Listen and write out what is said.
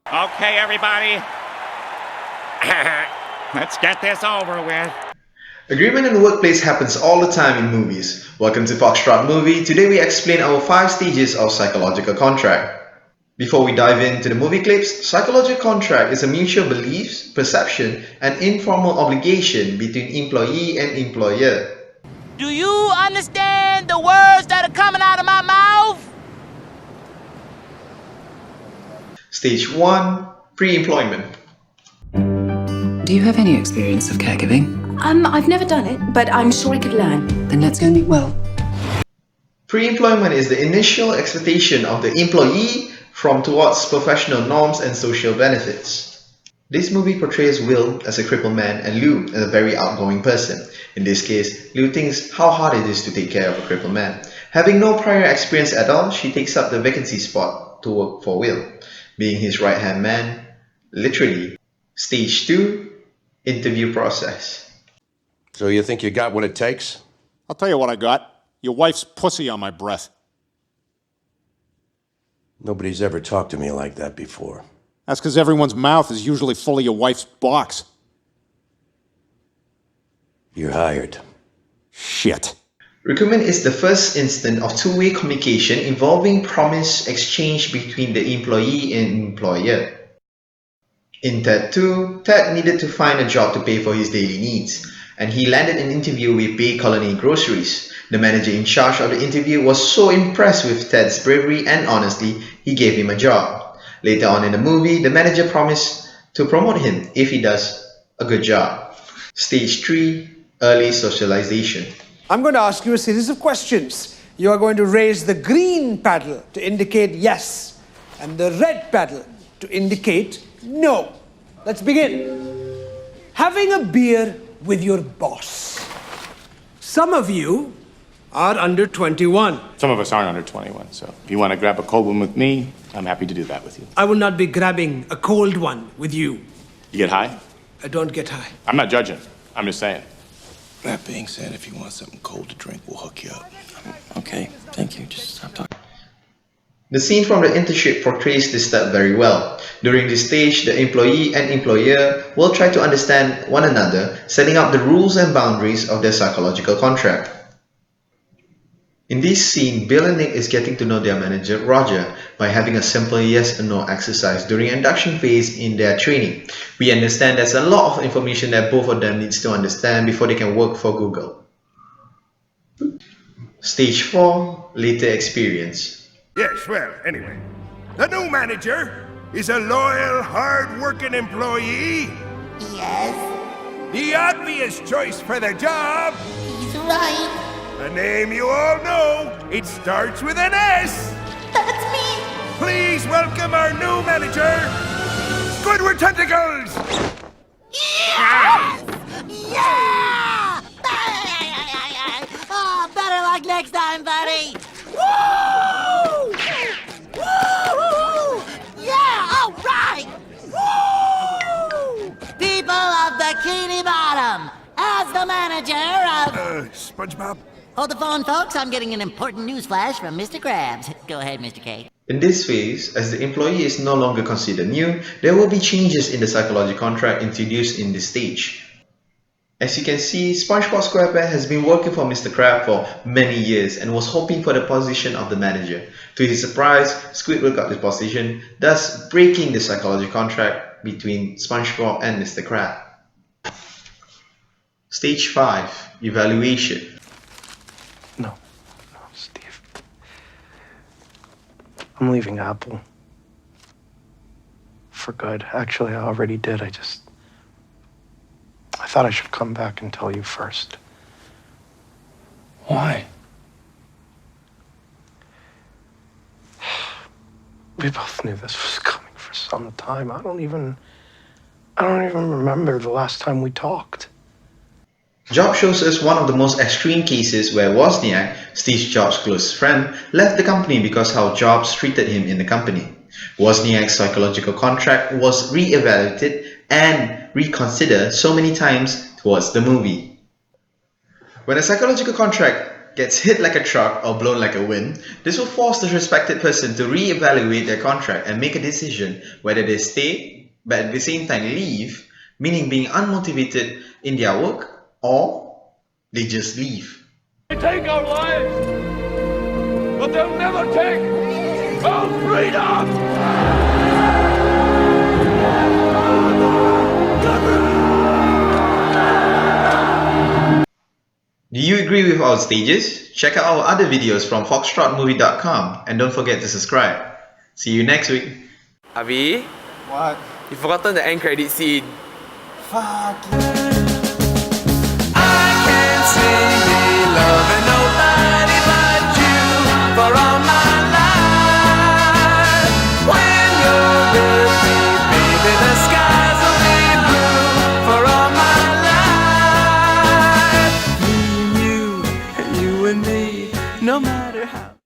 Okay, everybody. Let's get this over with. Agreement in the workplace happens all the time in movies. Welcome to Foxtrot Movie. Today we explain our 5 stages of psychological contract. Before we dive into the movie clips, psychological contract is a mutual beliefs, perception, and informal obligation between employee and employer. Do you understand the words that are coming out of my mouth? Stage 1. Pre-employment. Do you have any experience of caregiving? I've never done it, but I'm sure I could learn. Then let's go meet Will. Pre-employment is the initial expectation of the employee from towards professional norms and social benefits. This movie portrays Will as a crippled man and Lou as a very outgoing person. In this case, Lou thinks how hard it is to take care of a crippled man. Having no prior experience at all, she takes up the vacancy spot to work for Will, being his right-hand man, literally. Stage 2. Interview process. So you think you got what it takes? I'll tell you what I got. Your wife's pussy on my breath. Nobody's ever talked to me like that before. That's because everyone's mouth is usually full of your wife's box. You're hired. Shit. Recruitment is the first instant of two-way communication involving promise exchange between the employee and employer. In Ted 2, Ted needed to find a job to pay for his daily needs, and he landed an interview with Bay Colony Groceries. The manager in charge of the interview was so impressed with Ted's bravery and honesty, he gave him a job. Later on in the movie, the manager promised to promote him if he does a good job. Stage 3. Early socialization. I'm going to ask you a series of questions. You are going to raise the green paddle to indicate yes, and the red paddle to indicate no. Let's begin. Having a beer with your boss. Some of you are under 21. Some of us aren't under 21, so if you want to grab a cold one with me, I'm happy to do that with you. I will not be grabbing a cold one with you. You get high? I don't get high. I'm not judging. I'm just saying. That being said, if you want something cold to drink, we'll hook you up. Okay, thank you. Just stop talking. The scene from the internship portrays this step very well. During this stage, the employee and employer will try to understand one another, setting up the rules and boundaries of their psychological contract. In this scene, Bill and Nick is getting to know their manager, Roger, by having a simple yes or no exercise during induction phase in their training. We understand there's a lot of information that both of them needs to understand before they can work for Google. Stage 4. Later experience. Yes, well, anyway. The new manager is a loyal, hard-working employee. Yes, The obvious choice for the job. he's right. A name you all know. It starts with an S. That's me. Please welcome our new manager, Squidward Tentacles! Yes! Yeah! Oh, better luck next time, buddy. Woo! Woo! Yeah, all right! Woo! People of Bikini Bottom, as the manager of... SpongeBob? Hold the phone, folks. I'm getting an important news flash from Mr. Krabs. Go ahead, Mr. K. In this phase, as the employee is no longer considered new, there will be changes in the psychological contract introduced in this stage. As you can see, SpongeBob SquarePants has been working for Mr. Krabs for many years and was hoping for the position of the manager. To his surprise, Squidward got this position, thus breaking the psychological contract between SpongeBob and Mr. Krabs. Stage 5. Evaluation. No, Steve. I'm leaving Apple. For good. Actually, I already did. I thought I should come back and tell you first. Why? We both knew this was coming for some time. I don't even remember the last time we talked. Job shows us one of the most extreme cases where Wozniak, Steve Jobs' close friend, left the company because how Jobs treated him in the company. Wozniak's psychological contract was re-evaluated and reconsidered so many times towards the movie. When a psychological contract gets hit like a truck or blown like a wind, this will force the respected person to re-evaluate their contract and make a decision whether they stay, but at the same time leave, meaning being unmotivated in their work, or they just leave. They take our lives, but they'll never take our freedom! Do you agree with our stages? Check out our other videos from foxtrotmovie.com and don't forget to subscribe. See you next week. Avi? What? You've forgotten the end credit scene. Fuck I can't see me loving nobody but you for all my life. When you're with me, baby, the skies will be blue for all my life. Me and you and me, no matter how.